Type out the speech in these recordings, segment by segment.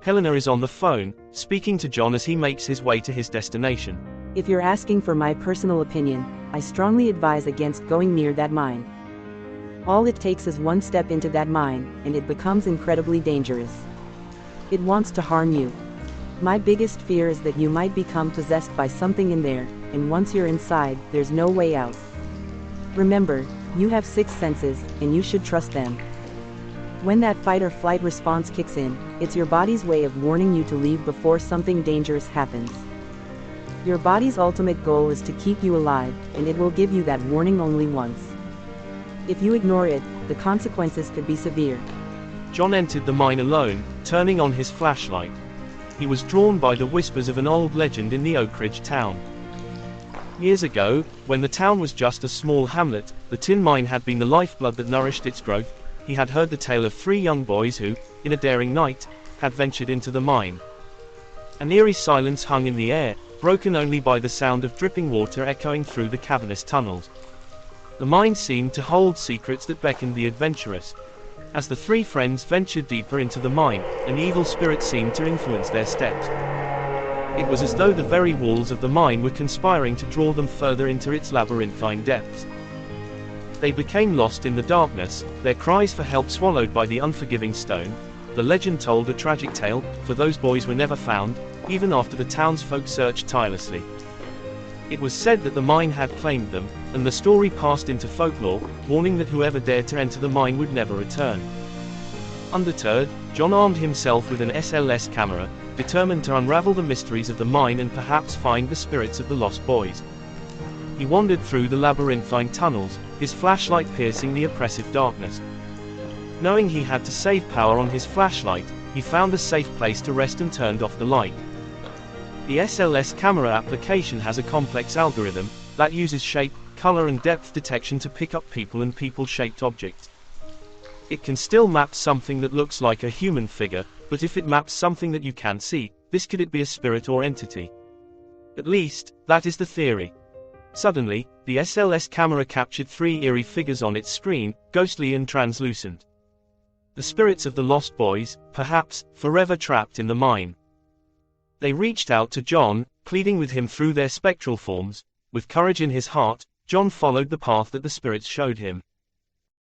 Helena is on the phone, speaking to John as he makes his way to his destination. If you're asking for my personal opinion, I strongly advise against going near that mine. All it takes is one step into that mine, and it becomes incredibly dangerous. It wants to harm you. My biggest fear is that you might become possessed by something in there, and once you're inside, there's no way out. Remember, you have 6 senses, and you should trust them. When that fight or flight response kicks in, it's your body's way of warning you to leave before something dangerous happens. Your body's ultimate goal is to keep you alive, and it will give you that warning only once. If you ignore it, the consequences could be severe. John entered the mine alone, turning on his flashlight. He was drawn by the whispers of an old legend in the Oakridge town. Years ago, when the town was just a small hamlet, the tin mine had been the lifeblood that nourished its growth. He had heard the tale of 3 young boys who, in a daring night, had ventured into the mine. An eerie silence hung in the air, broken only by the sound of dripping water echoing through the cavernous tunnels. The mine seemed to hold secrets that beckoned the adventurous. As the 3 friends ventured deeper into the mine, an evil spirit seemed to influence their steps. It was as though the very walls of the mine were conspiring to draw them further into its labyrinthine depths. They became lost in the darkness, their cries for help swallowed by the unforgiving stone. The legend told a tragic tale, for those boys were never found, even after the townsfolk searched tirelessly. It was said that the mine had claimed them, and the story passed into folklore, warning that whoever dared to enter the mine would never return. Undeterred, John armed himself with an SLS camera, determined to unravel the mysteries of the mine and perhaps find the spirits of the lost boys. He wandered through the labyrinthine tunnels, his flashlight piercing the oppressive darkness. Knowing he had to save power on his flashlight, he found a safe place to rest and turned off the light. The SLS camera application has a complex algorithm that uses shape, color and depth detection to pick up people and people-shaped objects. It can still map something that looks like a human figure, but if it maps something that you can't see, could it be a spirit or entity? At least, that is the theory. Suddenly, the SLS camera captured 3 eerie figures on its screen, ghostly and translucent. The spirits of the lost boys, perhaps, forever trapped in the mine. They reached out to John, pleading with him through their spectral forms. With courage in his heart, John followed the path that the spirits showed him.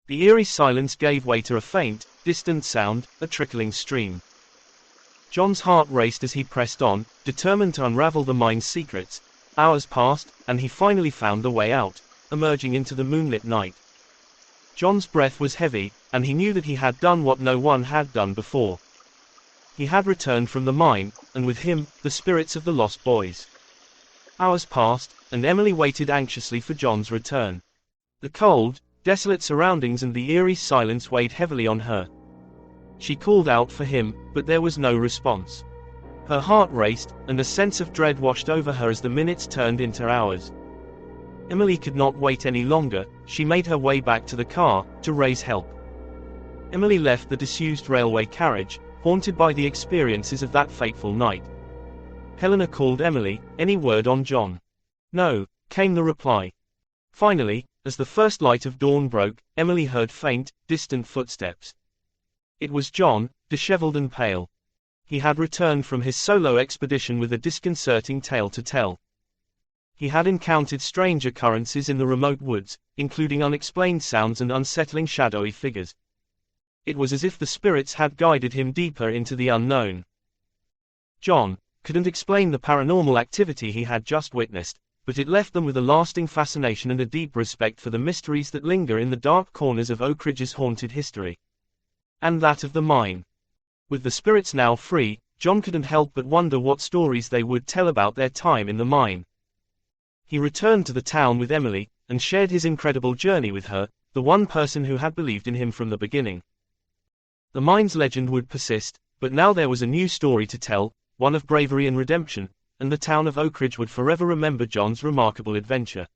The eerie silence gave way to a faint, distant sound, a trickling stream. John's heart raced as he pressed on, determined to unravel the mine's secrets. Hours passed, and he finally found the way out, emerging into the moonlit night. John's breath was heavy, and he knew that he had done what no one had done before. He had returned from the mine, and with him, the spirits of the lost boys. Hours passed, and Emily waited anxiously for John's return. The cold, desolate surroundings and the eerie silence weighed heavily on her. She called out for him, but there was no response. Her heart raced, and a sense of dread washed over her as the minutes turned into hours. Emily could not wait any longer. She made her way back to the car, to raise help. Emily left the disused railway carriage, haunted by the experiences of that fateful night. Helena called Emily. "Any word on John?" "No," came the reply. Finally, as the first light of dawn broke, Emily heard faint, distant footsteps. It was John, disheveled and pale. He had returned from his solo expedition with a disconcerting tale to tell. He had encountered strange occurrences in the remote woods, including unexplained sounds and unsettling shadowy figures. It was as if the spirits had guided him deeper into the unknown. John couldn't explain the paranormal activity he had just witnessed, but it left them with a lasting fascination and a deep respect for the mysteries that linger in the dark corners of Oakridge's haunted history. And that of the mine. With the spirits now free, John couldn't help but wonder what stories they would tell about their time in the mine. He returned to the town with Emily, and shared his incredible journey with her, the one person who had believed in him from the beginning. The mine's legend would persist, but now there was a new story to tell, one of bravery and redemption, and the town of Oakridge would forever remember John's remarkable adventure.